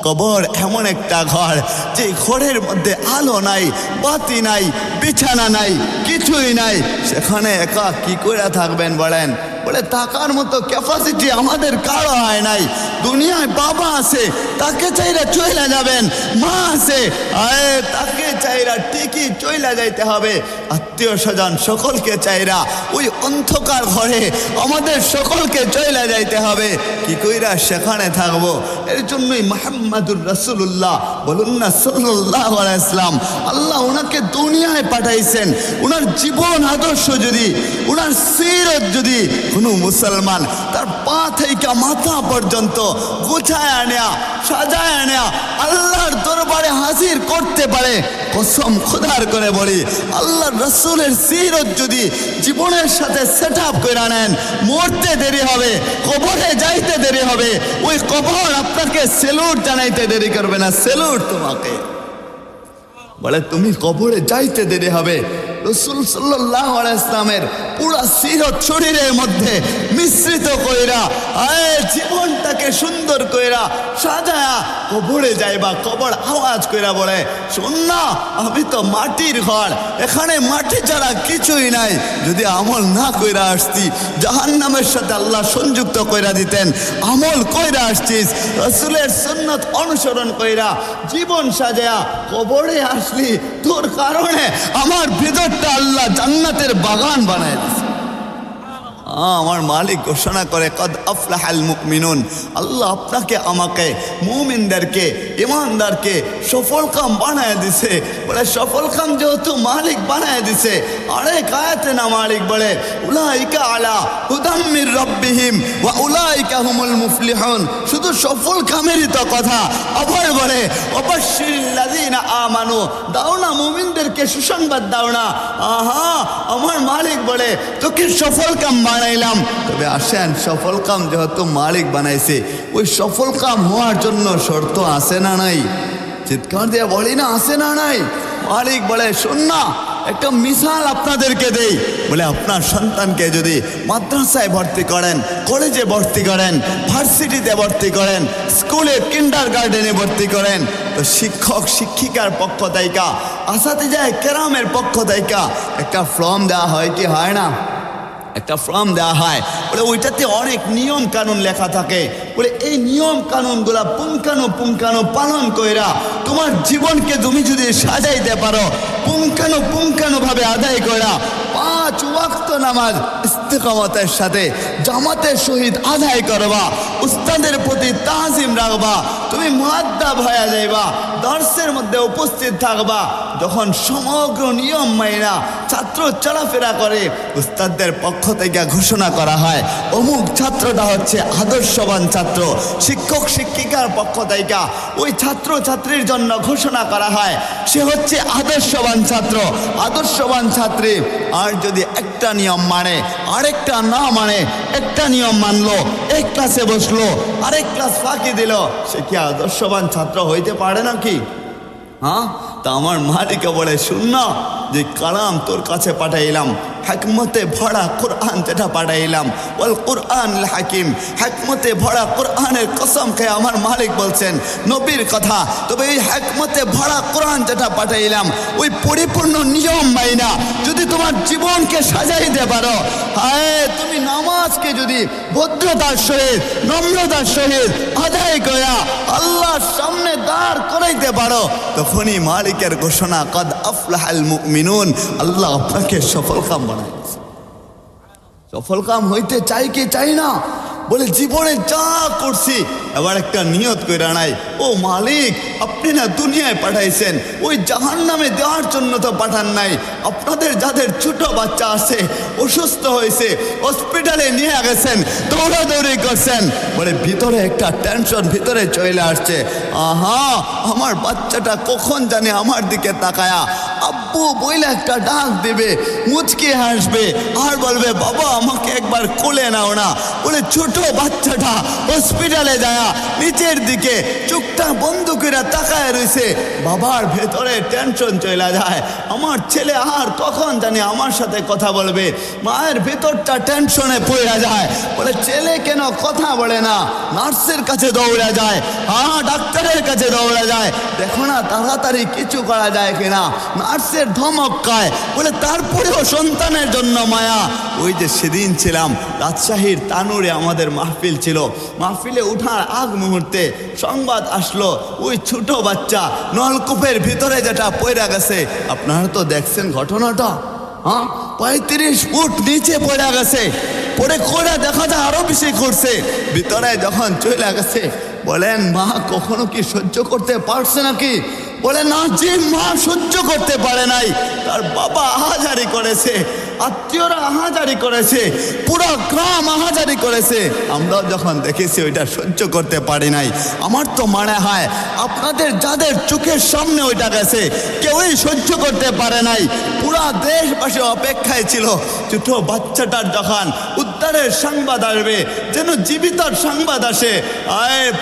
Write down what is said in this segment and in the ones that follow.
কবর এমন একটা ঘর যে ঘরের মধ্যে আলো নাই, বাতি নাই, বিছানা নাই, কিছুই নাই। সেখানে একা কি করে থাকবেন বলেন? বলে থাকার মতো ক্যাপাসিটি আমাদের কারো হয় নাই। দুনিয়ায় বাবা আছে, তাকে চাইরা চইলা যাবেন। মা আছে, তাকে চাইরা ঠিকই চইলা যাইতে হবে। আত্মীয় স্বজন সকলকে চাইরা ওই অন্ধকার ঘরে আমাদের সকলকে চইলা যাইতে হবে। কি কইরা সেখানে থাকবো? এর জন্যই মুহাম্মাদুর রাসূলুল্লাহ বলুন না সাল্লাল্লাহু আলাইহি ওয়াসাল্লাম, আল্লাহ ওনাকে দুনিয়ায় পাঠাইছেন। ওনার জীবন আদর্শ যদি, ওনার সিরত যদি কোনো মুসলমান তার পা থেকে মাথা পর্যন্ত গুছায় আনেয়া, সাজায় আনেয়া আল্লাহর দরবারে হাজির করতে পারে, কসম খোদার করে বলি, আল্লাহর রাসূলের সিরত যদি জীবনের সাথে সেট আপ করে নেন, মরতে দেরি হবে, কবরে যাইতে দেরি হবে। ওই কবর আপনাকে সেলুট জানাইতে দেরি করবে না। সেলুট তোমাকে বলে, তুমি কবরে যাইতে দেরি হবে। রাসূল সাল্লাল্লাহু আলাইহি ওয়াসাল্লামের পুরা সিরত শরীরের মধ্যে মিশ্রিত কইরা, জীবনটাকে সুন্দর কইরা সাজায়া কবরে যাইবা। কবর আওয়াজ কইরা বলে, শোন না, আমি তো মাটির ঘর, এখানে মাটি ছাড়া কিছুই নাই। যদি আমল না কইরা আসতি, জাহান্নামের সাথে আল্লাহ সংযুক্ত কইরা দিতেন। আমল কইরা আসছিস, রাসূলের সুন্নাত অনুসরণ কইরা জীবন সাজায়া কবরে আসলি, তোর কারণে আমার ভিতরটা আল্লাহ জান্নাতের বাগান বানায় দিয়েছে। আমার মালিক ঘোষণা করে, কদ আফলাহাল মুমিনুন, আল্লাহ আপনাকে আমাকে মুমিনদেরকে ইমানদারকে সফল কাম বানায় দিছে। বলে সফল কাম যেহেতু মালিক বানায় দিছে, আরেক আয়াতে না মালিক বলে, উলাইকা আলা হুদাম মির রাব্বিহিম ওয়া উলাইকা হুমুল মুফলিহুন। শুধু সফল কামেরই তো কথা, আবার বলে ওয়াবাশশিরিল্লাযিনা আমানু, দাও না মুমিনদেরকে সুসংবাদ দাও না। আমার মালিক বলে, তোকে সফল কাম বানাইলাম। তবে আসেন, সফল কাম যেহেতু মালিক বানাইছে, ওই সফল কাম হওয়ার জন্য শর্ত আছে না নাই? চিৎকার দিয়ে বলি না, আছে না নাই? মালিক বলে, শোন না, একটা মিসাল আপনাদেরকে দেই। বলে, আপনার সন্তানকে যদি মাদ্রাসায় ভর্তি করেন, কলেজে ভর্তি করেন, ভার্সিটিতে ভর্তি করেন, স্কুলে কিন্ডারগার্টেনে ভর্তি করেন, তো শিক্ষক শিক্ষিকার পক্ষ থেকে, আসাতিজায়ে কেরামের পক্ষ থেকে একটা ফর্ম দেওয়া হয় কি হয় না? একটা ফর্ম দেওয়া হয়। বলে ওইটাতে অনেক নিয়ম কানুন লেখা থাকে। বলে এই নিয়ম কানুনগুলা পুঙ্খানু পালন কইরা তোমার জীবনকে তুমি যদি সাজাইতে পারো, পুঙ্খানু ভাবে আদায় করা, 5 ওয়াক্ত নামাজ ইস্তেকামতের সাথে জামাতের সহিত আদায় করবা, উস্তাদের প্রতি তাজিম রাখবা, তুমি মুআদ্দাব হয়ে যাইবা, দর্শের মধ্যে উপস্থিত থাকবা। যখন সমগ্র নিয়ম মাইনা ছাত্র চলাফেরা করে, উস্তাদদের পক্ষ থেকে ঘোষণা করা হয় অমুক ছাত্রটা হচ্ছে আদর্শবান ছাত্র। শিক্ষক শিক্ষিকার পক্ষ থেকে ওই ছাত্র ছাত্রীর জন্য ঘোষণা করা হয় সে হচ্ছে আদর্শবান ছাত্র, আদর্শবান ছাত্রী। আর যদি একটা নিয়ম মানে, আরেকটা না মানে, একটা নিয়ম মানলো, এক ক্লাসে বসলো, আরেক ক্লাস ফাঁকি দিল, সে কি আদর্শবান ছাত্র হইতে পারে নাকি? তা আমার মালিকে বলে, শুন না, যে কালাম তোর কাছে পাঠাইলাম, হিকমতে ভরা কোরআন যেটা পাঠাইলাম, ওয়াল কোরআনুল হাকিম, হিকমতে ভরা কোরআনের কসম খেয়ে আমার মালিক বলছেন নবীর কথা। তবে এই হিকমতে ভরা কোরআন যেটা পাঠাইলাম, ওই পরিপূর্ণ নিয়ম মাইনা যদি তোমার জীবনকে সাজাইতে পারো, তুমি নামাজকে যদি ভদ্রতার সহিত নম্রতার সহিত আদায় করা আল্লাহর সামনে দাঁড় করাইতে পারো, তখনই মালিকের ঘোষণা, কদ আফলাহাল মুমিনুন, আল্লাহ আপনাকে সফল কাম বানাইছে। সফল কাম হইতে চাই কি চাই না? বলে জীবনে যা করছি এবার একটা নিয়ত কইরা নাই, ও মালিক আপনি না দুনিয়ায় পাঠাইছেন, ওই জাহান্নামে দেওয়ার জন্য তো পাঠান নাই। আপনাদের যাদের ছোট বাচ্চা আছে, অসুস্থ হয়েছে, হসপিটালে নিয়ে গেছেন, দৌড়াদৌড়ি করছেন, বলে ভিতরে একটা টেনশন ভিতরে চলে আসছে, আমার বাচ্চাটা কখন জানে আমার দিকে তাকায়া আব্বা আপু বইলে একটা ডাক দেবে, মুচকে হাসবে আর বলবে বাবা আমাকে একবার কোলে নাও না। বলে ছোট বাচ্চাটা হসপিটালে যায় নিচের দিকে চোখটা বন্ধ করে তাকায় রয়েছে। বাবার ভেতরে টেনশন চলে যায়, আমার ছেলে আর কখন জানি আমার সাথে কথা বলবে। মায়ের ভেতরটা টেনশনে পড়ে যায়, বলে ছেলে কেন কথা বলে না। নার্সের কাছে দৌড়ে যায়, ডাক্তারের কাছে দৌড়ে যায়, দেখো না তাড়াতাড়ি কিছু করা যায় কিনা। নার্সের ধমক খায়, বলে তারপরেও সন্তানের জন্য মায়া। ওই যে সেদিন ছিলাম রাজশাহীর তানুরে, আমাদের মাহফিল ছিল, মাহফিলে উঠার আগ মুহূর্তে সংবাদ আসলো ওই ছোট বাচ্চা নলকূপের ভিতরে যেটা পড়ে গেছে। আপনারা তো দেখছেন ঘটনাটা, 35 ফুট নিচে পড়ে গেছে। পরে করে দেখা যায় আরো বেশি করছে, ভিতরে যখন চলে গেছে। বলেন মা কখনো কি সহ্য করতে পারছে নাকি? বলে না, যে মা সহ্য করতে পারে নাই, তার বাবা আহাজারি করেছে, আত্মীয়রা আহাজারি করেছে, পুরো গ্রাম আহাজারি করেছে। আমরা যখন দেখেছি ওইটা সহ্য করতে পারি নাই। আমার তো মনে হয় আপনাদের যাদের চোখের সামনে ওইটা গেছে কেউই সহ্য করতে পারে নাই। পুরা দেশবাসী অপেক্ষায় ছিল ছোট বাচ্চাটার যখন উদ্ধারের সংবাদ আসবে, যেন জীবিতর সংবাদ আসে।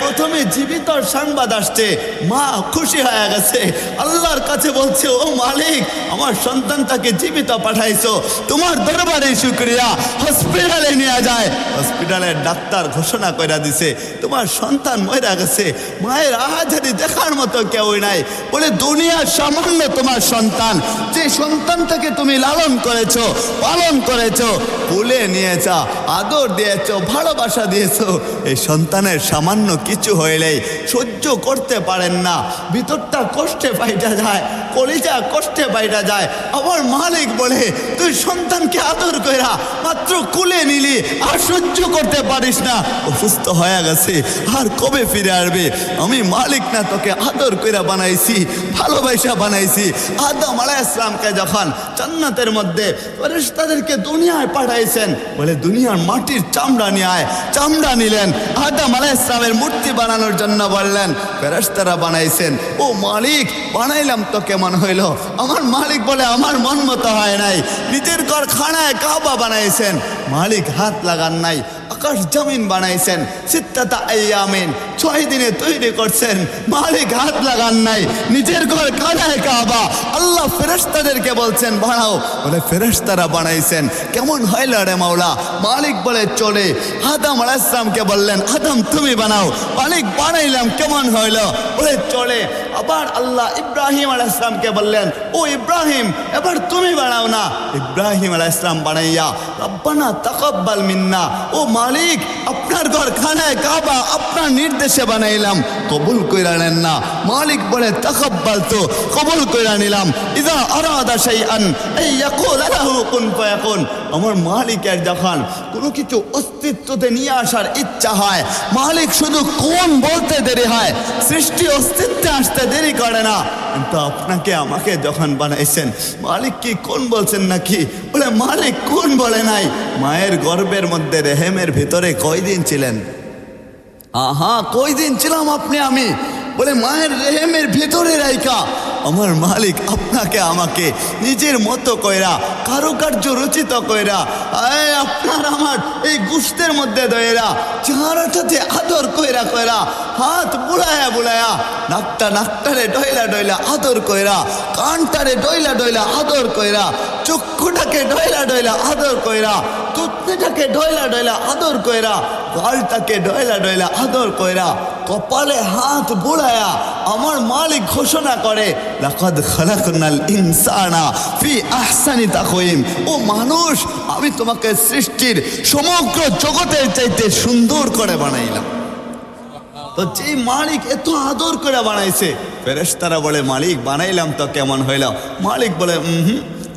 প্রথমে জীবিতর সংবাদ আসছে, মা খুশি হয়ে গেছে, আল্লাহর কাছে বলছে ও মালিক আমার সন্তানটাকে জীবিত পাঠাইছো, তোমার দরবারে শুকরিয়া। হসপিটালে নিয়ে যায়, হসপিটালের ডাক্তার ঘোষণা করে দিছে তোমার সন্তান মরে গেছে। মায়ের আহাজারি দেখার মতো কেউই নাই। বলে দুনিয়ার সামান্য তোমার সন্তান, যে সন্তানটাকে তুমি লালন করেছো, পালন করেছো, কোলে নিয়েছো, আদর দিয়েছো, ভালোবাসা দিয়েছো, এই সন্তানের সামান্য কিছু হইলেই সহ্য করতে পারেন না, ভিতরটা কষ্টে পাইটা যায়, কলিজা কষ্টে পাইটা যায়। আমার মালিক বলে তুই সন্তানকে আদর কইরা মাত্র কোলে নিলি, আর সহ্য করতে পারিস না, অসুস্থ হয়ে গেছে, আর কবে ফিরে আসবে? আমি মালিক না তোকে আদর কইরা বানাইছি, ভালোবাসা বানাইছি। আদম আলাইহিস সালামকে যখন জান্নাতের মধ্যে ফেরেশতাদেরকে দুনিয়ায় পাঠাইছেন, বলে দুনিয়ার মাটির চামড়া নিয়ে আয়, চামড়া নিলেন। আদম আলাইহিস সালামের মূর্তি বানানোর জন্য বললেন, ফেরেশতারা বানাইছেন। ও মালিক বানাইলাম তো কেমন হইল? আমার মালিক বলে আমার মন মতো হয় নাই। নিজের ঘর খানায় কাবা বানাইছেন, মালিক হাত লাগান নাই। আকাশ জমিন বানাইছেন সিত্তাতা আইয়ামিন, 6 দিনে তৈরি করছেন, মালিক হাত লাগান নাই। নিজের ঘর খানায় কাবা, আল্লাহ ফেরেশতাদেরকে বলছেন বানাও, বলে ফেরেশতারা বানাইছেন। কেমন হইল রে মাওলা? মালিক বলে চলে। আদম আলাইহিস সালামকে বললেন আদম তুমি বানাও, মালিক বানাইলাম, কেমন হইল? বলে চলে। আবার আল্লাহ ইব্রাহিম আলাইহিস সালামকে বললেন ও ইব্রাহিম এবার তুমি বানাও না। ইব্রাহিম আলাইহিস সালাম বানাইয়া রব্বানা তাকাব্বাল মিন্না, ও মালিক আপনার ঘর খানায় কাবা আপনার নির্দেশে বানাইলাম, কবুল কইরা নেন না। মালিক বলে তাকাব্বাল তো, কবুল কইরা নিলাম। ইযা আরাদা শাইআন আইয়াকুল লাহু কুন ফায়াকুন, আমার মালিকের যখন কোনো কিছু অস্তিত্বতে নিয়ে আসার ইচ্ছা হয়, মালিক শুধু কোন বলতে দেরি হয়, সৃষ্টি অস্তিত্বে আসতে দেরি করে না। কিন্তু আপনাকে আমাকে যখন বানাইছেন, মালিক কি কোন বলছেন নাকি? বলে মালিক কোন বলে নাই। মায়ের গর্ভের মধ্যে রেহেমের ভিতরে কয়দিন ছিলেন? কয়দিন ছিলাম আপনি আমি? বলে মায়ের রেহেমের ভিতরে রাইকা আমার মালিক আপনাকে আমাকে নিজের মতো কইরা কারুকার্য রচিত কইরা আপনার আমার এই গোশতের মধ্যে দয়েরা চেহারাটাতে আদর কইরা কইরা হাত বুলায়া বুলায়া নাকটারে ডয়লা ডয়লা আদর কইরা কানটারে ডয়লা ডয়লা আদর কইরা চক্ষুটাকে ডয়লা ডয়লা আদর কইরা তুতনিটাকে ডয়লা ডয়লা আদর কইরা গালটাকে ডয়লা ডয়লা আদর কইরা কপালে হাত বুলায়া আমার মালিক ঘোষণা করে লাকাদ খালাকনাল ইনসানা ফি আহসানি তাকওয়িম, ও মানুষ আমি তোমাকে সৃষ্টির সমগ্র জগতের চাইতে সুন্দর করে বানাইলাম। তো যে মালিক এত আদর করে বানাইছে, ফেরেশতারা বলে মালিক বানাইলাম তো কেমন হইল? মালিক বলে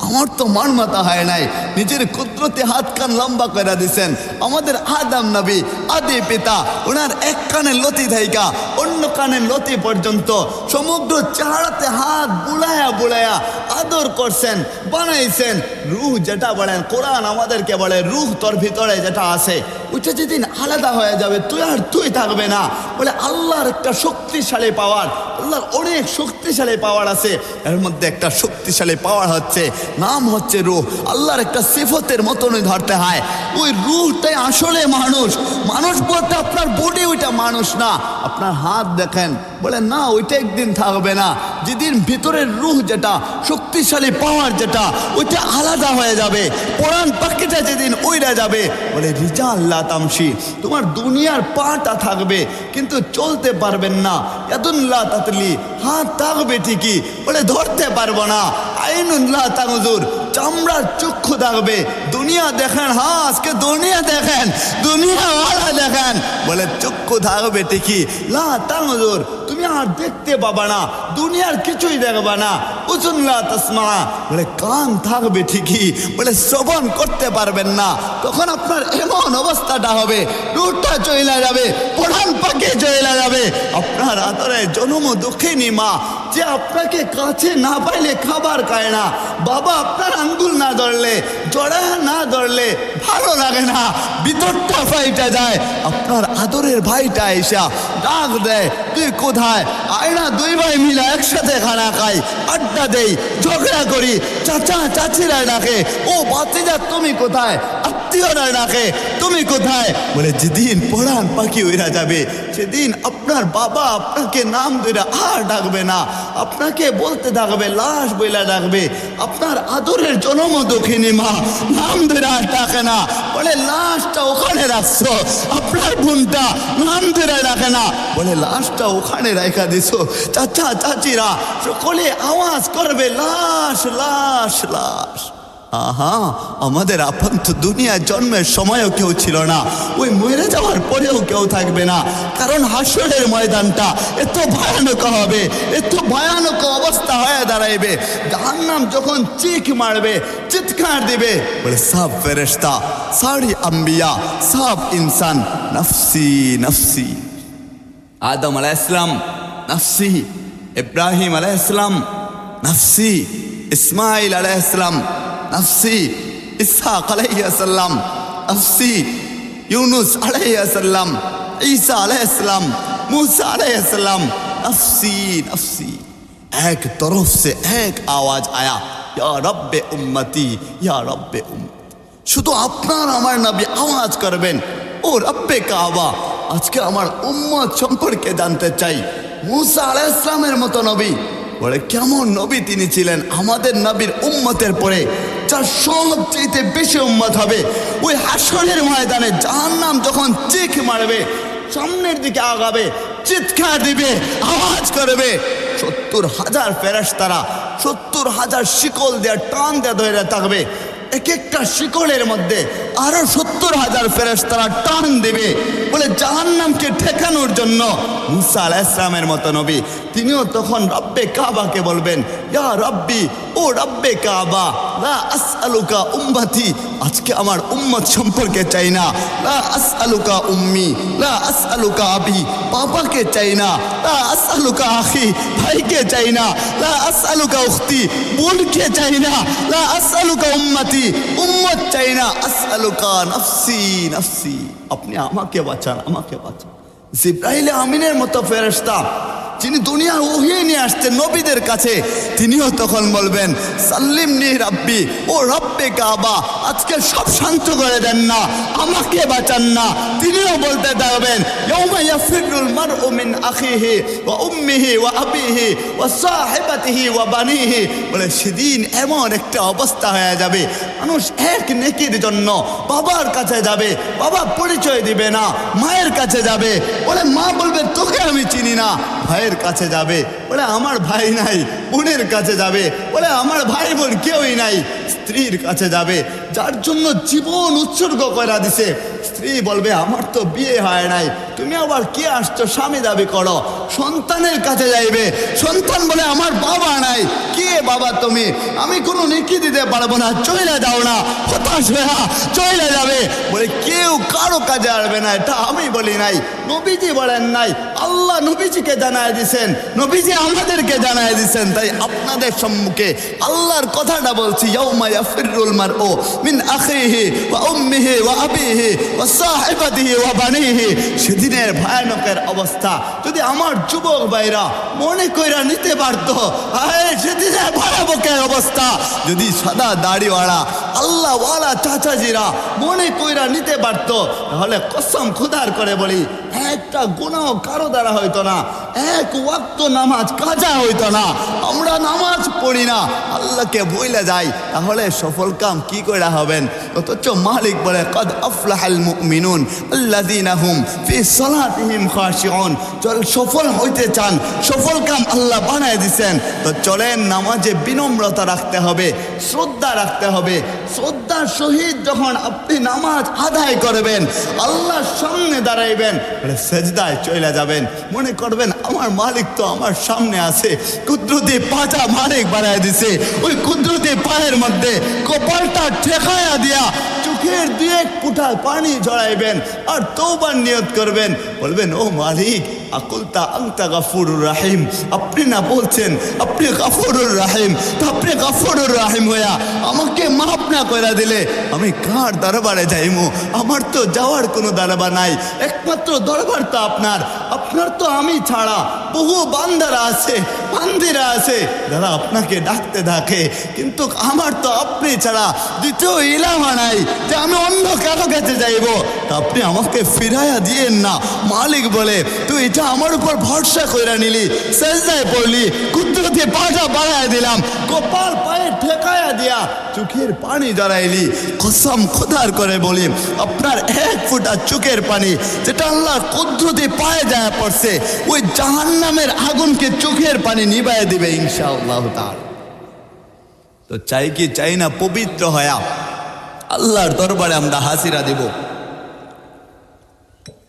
আমার তো মান মাথা হয় নাই। নিজের কুদরতে হাত কান লম্বা করে দিছেন। আমাদের আদম নবী আদি পিতা, ওনার এক কানের লতি থাইকা অন্য কানের লতি পর্যন্ত সমগ্র চেহারাতে হাত বুলায়া বুলায়া আদর করছেন, বানাইছেন। রূহ যেটা বলেন, কোরআন আমাদেরকে বলে রূহ তোর ভিতরে যেটা আছে, ওইটা যেদিন আলাদা হয়ে যাবে, তুই আর তুই থাকবে না। বলে আল্লাহর একটা শক্তিশালী পাওয়ার, আল্লাহর অনেক শক্তিশালী পাওয়ার আছে। এর মধ্যে একটা শক্তিশালী পাওয়ার হচ্ছে, নাম হচ্ছে রূহ। আল্লাহর একটা সিফতের মতনই ধরতে হয়। ওই রূহটাই আসলে মানুষ। মানুষ বলতে আপনার বডি, ওইটা মানুষ না। আপনার হাত দেখেন, বলে না ওইটা একদিন থাকবে না। যেদিন ভিতরের রূহ যেটা শক্তিশালী পাওয়ার যেটা, ওইটা আলাদা হয়ে যাবে। পুরান পাখিটা যেদিন উইড়া যাবে, বলে রিজা আল্লাহ তামসি, তোমার দুনিয়ার পাটা থাকবে কিন্তু চলতে পারবেন না। ইয়াদুল্লাহ তাতলি, হাত থাকবে ঠিকই, বলে ধরতে পারবো না। আইনুল্লাহ তানজুর, চামড়ার চক্ষু থাকবে। দুনিয়া দেখেন, হ্যাঁ আজকে দুনিয়া দেখেন, দুনিয়া ওয়ালা দেখেন, বলে চক্ষু থাকবে ঠিকই। লা তানজুর, তুমি আর দেখতে পাবা না, দুনিয়ার কিছুই দেখবা না। উজুল্লাহ তাসমা, বলে কান থাকবে ঠিকই, বলে শ্রবণ করতে পারবেন না। তখন আপনার এমন অবস্থাটা হবে, রূহটা চলে যাবে, প্রধান পাখি চলে যাবে। আপনার আদরে জন্ম দুঃখিনী মা, যে আপনাকে কাছে না পাইলে খাবার খায় না, বাবা আপনার আঙ্গুল না ধরলে, জড়া না ধরলে ভালো লাগে না, ভিতরটা ফাইটা যায়। আপনার আদরের ভাইটা এসা ডাক দেয়, তুই কোথায়? আয়না দুই ভাই মিলে একসাথে খানা খাই, আড্ডা দেই, ঝগড়া করি, চাচা চাচিরা ডাকে, ও বাতিজা তুমি কোথায়? আত্মীয়রা ডাকে, তুমি কোথায়? বলে যেদিন পরাণ পাখি উড়া যাবে, সেদিন আপনার বাবা আপনাকে নাম ধরে আর ডাকবে না, আপনাকে বলতে থাকবে, লাশ বইলা ডাকবে। আপনার আদরের জন্ম দুঃখিনী মা নাম ধরে আর ডাকে না, বলে লাশটা ওখানে রাখছো। আপনার বোনটা নাম ধরে ডাকে না, বলে লাশটা ওখানে রেখা দিছো। চাচা চাচিরা সকলে আওয়াজ করবে, লাশ লাশ লাশ। আহা, আমাদের আপন তো দুনিয়ার জন্মের সময়ও কেউ ছিল না, ওই মরে যাওয়ার পরেও কেউ থাকবে না। কারণ হাসরের ময়দানটা এত ভয়ানক হবে, এত ভয়ানক অবস্থা হয়ে দাঁড়াইবে। জাহান্নাম যখন চিক মারবে, চিৎকার দিবে, বলে সব ফেরেশতা, সারি আম্বিয়া, সব ইনসান নফসি নফসি। আদম আলাইহিস সালাম নফসি, ইব্রাহিম আলাইহিস সালাম নফসি, ইসমাইল আলাইহিস সালাম নফসি, ইসহাক আলাইহিস সালাম নফসি, ইউনুস আলাইহিস সালাম, ঈসা আলাইহিস সালাম, मूसा अलैहिस्सलाम नफ्सी नफ्सी। एक तरफ से एक आवाज आया, या रब्बे उम्मती या रब्बे उम्मती। শুধু আপনার আমার নবী আওয়াজ করবেন, ও রব্বে কাবা, আজকে আমার উম্মত সম্পর্কে জানতে চাই। मूसा আলাইহিস সালামের মতো নবী, বলে কেমন নবী তিনি ছিলেন আমাদের নবীর উম্মতের পরে, যার সবচেয়ে বেশি উম্মত হবে। ওই হাসরের ময়দানে জাহান্নাম যখন চিক মারবে, সামনের দিকে আগাবে, চিৎকার দিবে, আওয়াজ করবে, 70,000 ফেরেশতারা 70,000 শিকল দিয়ে টান দিয়ে ধরে থাকবে। এক একটা শিকলের মধ্যে আরো 70,000 ফেরেশতারা টান দিবে, বলে জাহান্নামকে ঠেকানোর জন্য। मूसा আলাইহিস সালামের মতো নবী তিনিও তখন রব্বে কাবাকে বলবেন, ইয়া রব্বি, ও রব্বে কাবা, লা আসআলুকা উম্মতি, আজকে আমার উম্মত সম্পর্কে চাই না। লা আসআলুকা উম্মি, লা আসআলুকা আবি, বাবাকে চাই না। লা আসআলুকা আখি, ভাইকে চাই না। লা আসআলুকা উখতি, বোনকে চাই না। লা আসআলুকা উম্মতি, উম্মত চাই না। আসআলুকা নফসি নফসি, আপনি আমাকে বাঁচান, আমাকে বাঁচান। জিবরাইল আমিনের মতো ফেরেশতা যিনি দুনিয়ার ওহী নিয়ে আসতেন নবীদের কাছে, তিনিও তখন বলবেন, সাল্লিমনি রাব্বি, ও রব্বে কাবা, আজকে সব শান্ত করে দেন না, আমাকে বাঁচান না। তিনিও বলতে থাকবেন, ইয়াউমা ইয়াফিরুল মারউ মিন আখিহি ওয়া উম্মিহি ওয়া আবিহি ওয়া সাহিবাতিহি ওয়া বানিহি, বলে সেদিন এমন একটা অবস্থা হয়ে যাবে, মানুষ এক নেকির জন্য বাবার কাছে যাবে, বাবা পরিচয় দিবে না, মায়ের কাছে যাবে, বলে মা বলবে তোকে আমি চিনি না। ভাইয়ের কাছে যাবে, বলে আমার ভাই নাই। বোনের কাছে যাবে, বলে আমার ভাই বোন কেউই নাই। স্ত্রীর কাছে যাবে, যার জন্য জীবন উৎসর্গ করে দিছে, স্ত্রী বলবে আমার তো বিয়ে হয় নাই, তুমি আবার কে আসছো স্বামী দাবি করো। সন্তানের কাছে যাইবে, সন্তান বলে আমার বাবা নাই, কে বাবা তুমি, আমি কোনো নেকি দিতে পারবো না, চলে যাও না। হতাশ হয়ে চলে যাবে, বলে কেউ কারো কাজে আসবে না, এটা আমি বলি নাই, নবীজি বলেন নাই, আল্লাহ নবীজিকে জানায় দিছেন, নবীজি আমাদেরকে জানায় দিছেন। তাই আপনাদের সম্মুখে আল্লাহর কথাটা বলছি, ইয়াউমা ইয়াফিরুল মারউ মিন আখিহি ওয়া উম্মিহি ওয়া আবিহি ওয়া সাহিবাতিহি ওয়া বানিহি। সেদিনের ভয়ানকের অবস্থা যদি আমার যুবক ভাইরা মনে কইরা নিতে পারত, সেদিনের ভয়াবকের অবস্থা যদি সাদা দাড়িওয়ালা আল্লাহওয়ালা চাচাজিরা মনে কইরা নিতে পারত, তাহলে কসম খোদার করে বলি একটা গুনাহ কারো দ্বারা হইতো না, এক ওয়াক্ত নামাজ কাজা হইতো না। আমরা নামাজ পড়ি না, আল্লাহকে বইলে যাই, তাহলে সফল কাম কি করে হবেন? অথচ মালিক বলে কদ আফলাহাল মুমিনুন আল্লাযীনা হুম ফি সালাতিহিম খাশিউন। চল সফল হইতে চান, সফল কাম আল্লাহ বানায় দিবেন, তো চলেন নামাজে বিনম্রতা রাখতে হবে, শ্রদ্ধা রাখতে হবে। শ্রদ্ধার সহিত যখন আপনি নামাজ আদায় করবেন, আল্লাহর সামনে দাঁড়াইবেন, সেজদায় চলে যাবেন, মনে করবেন আমার মালিক তো আমার সামনে আছে, কুদরতি পাটা মালিক বানায় দিছে, ওই কুদরতি পায়ের মধ্যে কপালটা ঠেকায়া দিয়া চোখের দুই এক ফুটা পানি ঝরাইবেন আর তওবার নিয়ত করবেন, বলবেন ও মালিক আকুলতা আনতা গাফুরুর রাহিম, আপনি না বলছেন আপনি গাফুরুর রাহিম, তো আপনি গাফুরুর রাহিম হইয়া আমাকে মাফ না করে দিলে আমি কার দরবারে যাইমু? আমার তো যাওয়ার কোনো দরবার নাই, একমাত্র দরবার তো আপনার। আপনার তো আমি ছাড়া বহু বান্দারা আছে, বান্দিরা আছে যারা আপনাকে ডাকতে থাকে, কিন্তু আমার তো আপনি ছাড়া দ্বিতীয় ইলাহা নাই যে আমি অন্য কারো কাছে যাইব। তা আপনি আমাকে ফিরাইয়া দিয়েন না। মালিক বলে তুই এটা আমার উপর ভরসা কইরা নিলি, সেজদায় পড়লি, কুদরতি পাটা বাড়ায় দিলাম, কপাল পায়ে ঠেকায়া দিয়া চোখের পানি জড়াইলি। কসম খোদার করে বলি আপনার এক ফোঁটা চোখের পানি যেটা আল্লাহর কুদরতি পায়ে যায় পড়ছে, ওই জাহান্নামের আগুনকে চোখের পানি নিভাইয়া দিবে ইনশাআল্লাহ তাআলা। তো চাই কি চাই না পবিত্র হয়া আল্লাহর দরবারে আমরা হাজিরা দেব।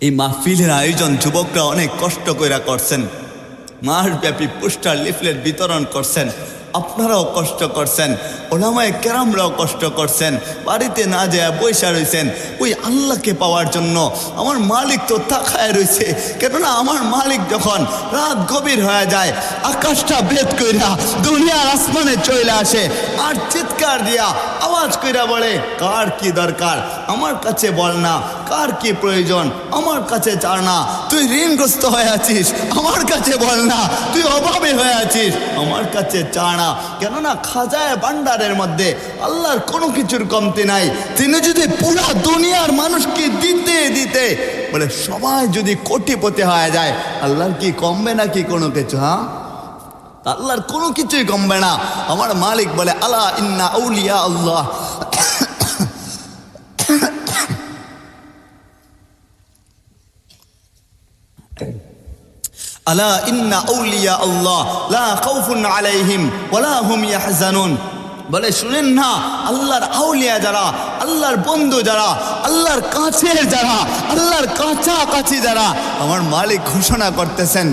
এই মাহফিলের আয়োজন যুবকরা অনেক কষ্ট কইরা করছেন, মাসব্যাপী পোস্টার লিফলেট বিতরণ করছেন, আপনারাও কষ্ট করছেন, ওলামায়ে কেরামরাও কষ্ট করছেন, বাড়িতে না যায় বৈশা রয়েছেন ওই আল্লাহকে পাওয়ার জন্য। আমার মালিক তো তাকায় রয়েছে, কেননা আমার মালিক যখন রাত গভীর হয়ে যায়, আকাশটা ভেদ কইরা দুনিয়ার আসমানে চলে আসে আর চিৎকার দিয়া আওয়াজ কইরা বলে কার কি দরকার আমার কাছে বল না, কার কি প্রয়োজন আমার কাছে চার না, তুই ঋণগ্রস্ত হয়ে আছিস আমার কাছে বল না, তুই অভাবে হয়ে আছিস আমার কাছে চা না। কেননা খাজায় ভান্ডারের মধ্যে আল্লাহর কোনো কিছুর কমতি নাই। তিনি যদি পুরা দুনিয়ার মানুষকে দিতে দিতে বলে সবাই যদি কোটিপতি হয়ে যায়, আল্লাহর কি কমবে নাকি কোনো কিছু? হ্যাঁ, আল্লাহর কোনো কিছুই কমবে না। আমার মালিক বলে আলা ইন্না আউলিয়া আল্লাহ আলা ইন্না আউলিয়া আল্লাহ লা খাউফুন আলাইহিম ওয়ালা হুম ইয়াহজানুন। বলে শুনেন না, আল্লাহর আউলিয়া যারা, আল্লাহর বন্ধু যারা, আল্লাহর কাছের যারা, আল্লাহর কাছাকাছি যারা, আমার মালিক ঘোষণা করতেছেন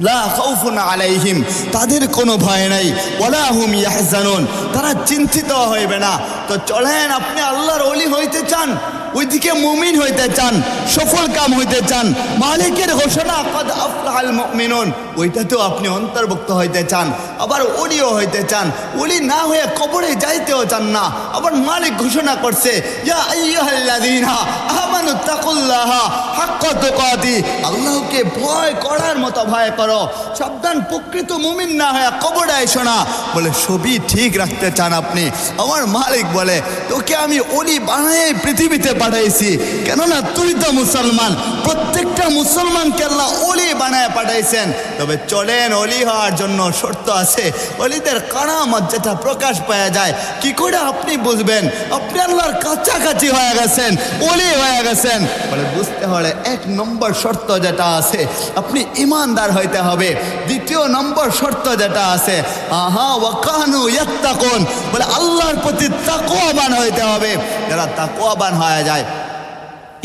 লা খাউফুন আলাইহিম, তাদের কোনো ভয় নাই, ওয়ালা হুম ইয়াহজানুন, তারা চিন্তিত হইবে না। তো চলেন আপনি আল্লাহর ওলি হইতে চান, ওইদিকে মুমিন হইতে চান, সফল কাম হইতে চান, মালিকের ঘোষণা কদ আফলাহাল মুমিনুন, ওইটাতেও আপনি অন্তর্ভুক্ত হইতে চান, আবার ওলিও হইতে চান, ওলি না হয়ে কবরে যাইতেও চান না, আবার মালিক ঘোষণা করছে ইয়া আইয়ুহাল্লাযীনা আমানু তাকুল্লাহা হাক্কা তুকাতি, আল্লাহকে ভয় করার মতো ভয় করো, সাবধান প্রকৃত মুমিন না হয়ে কবরে আইসো না। বলে সবই ঠিক রাখতে চান আপনি? আমার মালিক বলে তোকে আমি ওলি বানাই পৃথিবীতে পাঠাইছি, কেননা তুই তো মুসলমান, প্রত্যেকটা মুসলমানকে আল্লাহ ওলি বানায় পাঠাইছেন। তবে চলেন ওলি হওয়ার জন্য শর্ত আছে, ওলিদের কারামত যেটা প্রকাশ পাওয়া যায়, কি করে আপনি বুঝবেন আপনি আল্লাহর কাছাকাছি হয়ে গেছেন, ওলি হয়ে গেছেন? বলে বুঝতে হলে এক নম্বর শর্ত যেটা আছে, আপনি ইমানদার হইতে হবে। দ্বিতীয় নম্বর শর্ত যেটা আছে আহা ওয়াকানু ইয়াত্তাকুন, বলে আল্লাহর প্রতি তাকওয়াবান হইতে হবে। যারা তাকওয়াবান হয়ে যায়,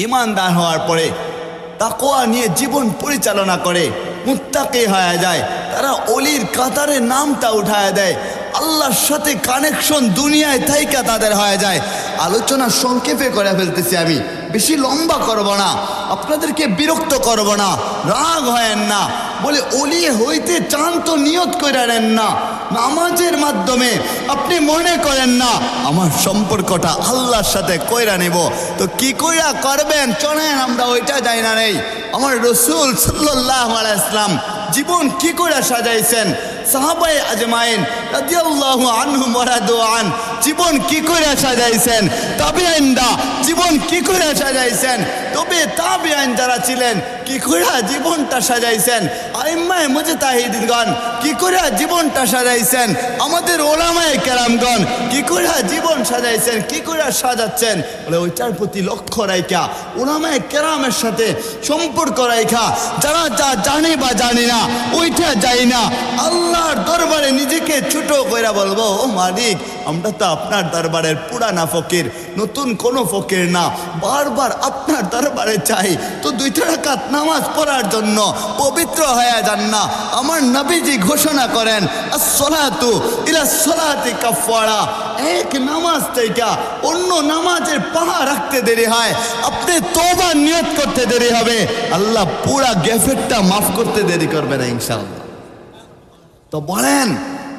ইমানদার হওয়ার পরে তাকওয়া নিয়ে জীবন পরিচালনা করে, মুত্তাকি হয়ে যায়, তারা ওলির কাতারে নামটা উঠায় দেয়, আল্লাহর সাথে কানেকশন দুনিয়ায় থাইকা তাদের হয়ে যায়। আলোচনা সংক্ষেপে করে ফেলতেছি আমি, বেশি লম্বা করব না, আপনাদেরকে বিরক্ত করব না, রাগ হয়েন না। বলে ওলি হইতে চান তো নিয়ত করে নেন না, নামাজের মাধ্যমে আপনি মনে করেন না আমার সম্পর্কটা আল্লাহর সাথে কইরা নিব, তো কি কইরা করবেন চলেন আমরা ওইটা যাই না নেই। আমার রসুল সাল্লাল্লাহু আলাইহি ওয়াসাল্লাম জীবন কি করে সাজাইছেন, সাহাবায়ে আজমাইন রাদিয়াল্লাহু আনহুম ওয়া রাদু আন জীবন কি করে সাজাইছেন, তাবিঈনরা জীবন কি করে সাজাইছেন, তবে তাবিঈন যারা ছিলেন কি করে জীবনটা সাজাইছেন, আইম্মায়ে মুজতাহিদিনগণ কি করে জীবনটা সাজাইছেন, আমাদের ওলামায়ে কেরামগণ কি করে জীবন সাজাইছেন, কি করে সাজাচ্ছেন, বলে ওইটার প্রতি লক্ষ্য রাখা, ওলামায়ে কেরামের সাথে সম্পর্ক রাখা, যারা যা জানে বা জানে না ওইটা যাই না, আল্লাহর দরবারে নিজেকে ছোট কইরা বলবো ও মালিক আমরা তো আপনার দরবারের পুরানা ফকির, নতুন কোনো ফকির না, বারবার আপনার দরবারে চাই, তো 2 রাকাত নামাজ পড়ার জন্য পবিত্র হয়ে যান না। আমার নবীজি ঘোষণা করেন আসসালাতু ইলা সালাতি কাফারা, এক নামাজ থেকে অন্য নামাজের পাহাড় রাখতে দেরি হয়, আপনি তওবা নিয়ত করতে দেরি হবে, আল্লাহ পুরা গেফেটটা মাফ করতে দেরি করবে না ইনশাআল্লাহ। তো বলেন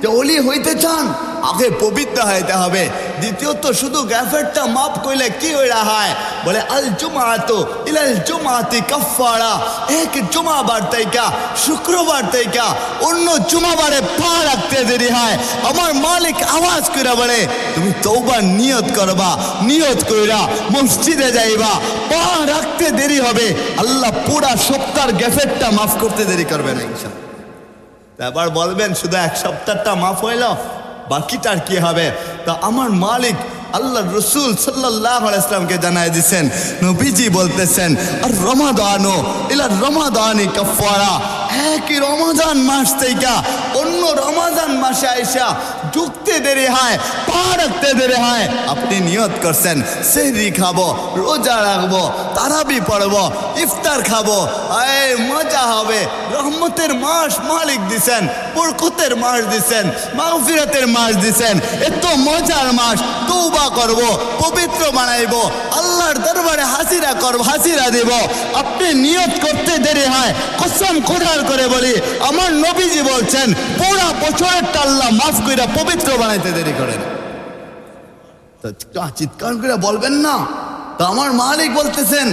যে ওলি হইতে চান আগে পবিত্র হইতে হবে, দ্বিতীয়ত শুধু গ্যাফেটটা মাফ করলে কি হইরা হয়, বলে আল জুমাতু ইলাল জুমাতি কাফারা, এক জুমাবার থেকে শুক্রবার থেকে অন্য জুমাবারে পা রাখতে দেরি হয়, আমার মালিক আওয়াজ করে বলে তুমি তওবার নিয়ত করবা, নিয়ত কইরা মসজিদে যাইবা, পা রাখতে দেরি হবে, আল্লাহ পুরা সপ্তাহের গ্যাফেটটা মাফ করতে দেরি করবে না ইনশাআল্লাহ। এবার বলবেন শুধু 1 সপ্তাহটা মাফ হইল বাকিটার কি হবে, তা আমার মালিক আল্লাহ রসুল সাল্লাল্লাহু আলাইহি ওয়াসাল্লামকে জানায় দিয়েছেন, নবীজি বলতেছেন আর রমাদানো ইলা রমাদানি কাফারা, একই রমজান মাস থেকে অন্য রমজান মাসে আইসা ঢুকতে দেরি হয়, পা রাখতে দেরি হয়, আপনি নিয়ত করছেন সেহরি খাবো, রোজা রাখবো, তারাবি পড়বো, ইফতার খাবো, এই মজা হবে, রহমতের মাস মালিক দিছেন, বরকতের মাস দিছেন, মাগফিরাতের মাস দিছেন, এত মজার মাস, তওবা করব, পবিত্র বানাইবো, আল্লাহর দরবারে হাজিরা করব, হাজিরা দেব, আপনি নিয়ত করতে দেরি হয়, কসম খোদার করে বলি আমার নবীজি বলছেন পুরা বছরেরটা আল্লাহ মাফ কইরা পবিত্র বানাইতে দেরি করেন। তো চিৎকার করে বলবেন না, তো আমার মালিক বলতেছেন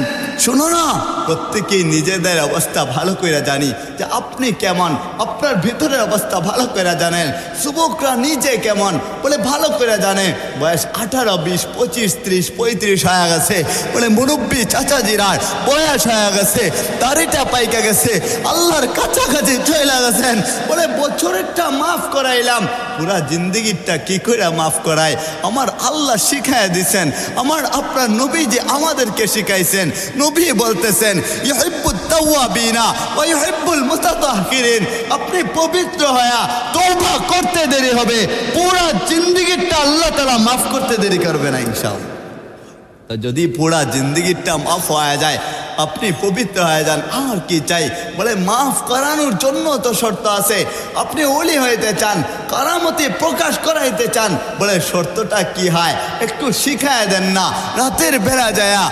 শোনো না, প্রত্যেকেই নিজেদের অবস্থা ভালো করে জানি যে আপনি কেমন, আপনার ভিতরের অবস্থা ভালো করে জানেন, যুবকরা নিজে কেমন বলে ভালো করে জানে, বয়স 18, 20, 25, 30, 35 হয়ে গেছে, বলে মুরব্বী চাচাজিরার বয়স হয়ে গেছে, দাড়িটা পাইকা গেছে, আল্লাহর কাছাকাছি চলে গেছেন, বলে বছরেরটা মাফ করাইলাম, পুরা জিন্দগিটা কি করে মাফ করায় আমার আল্লাহ শিখায় দিছেন, আমার আপনার নবী যে আমাদেরকে শিখাইছেন, নবী বলতেছেন ইউহিব্বুত তাওয়াবিনা ওয়া ইউহিব্বুল মুতাতাহহিরিন, আপনি পবিত্র হয়া তওবা করতে দেরি হবে, পুরা জিন্দগিটা আল্লাহ তাআলা মাফ করতে দেরি করবে না ইনশাআল্লাহ। তো যদি পুরা জিন্দগিটা মাফ হয়ে যায়, আপনি পবিত্র হয়ে যান, আর কি চাই, বলে মাফ করানোর জন্য তো শর্ত আছে, আপনি ওলি হইতে চান, কারামতি প্রকাশ করাইতে চান, বলে শর্তটা কি হয় একটু শিখায় দেন না, রাতের বেলা যায়া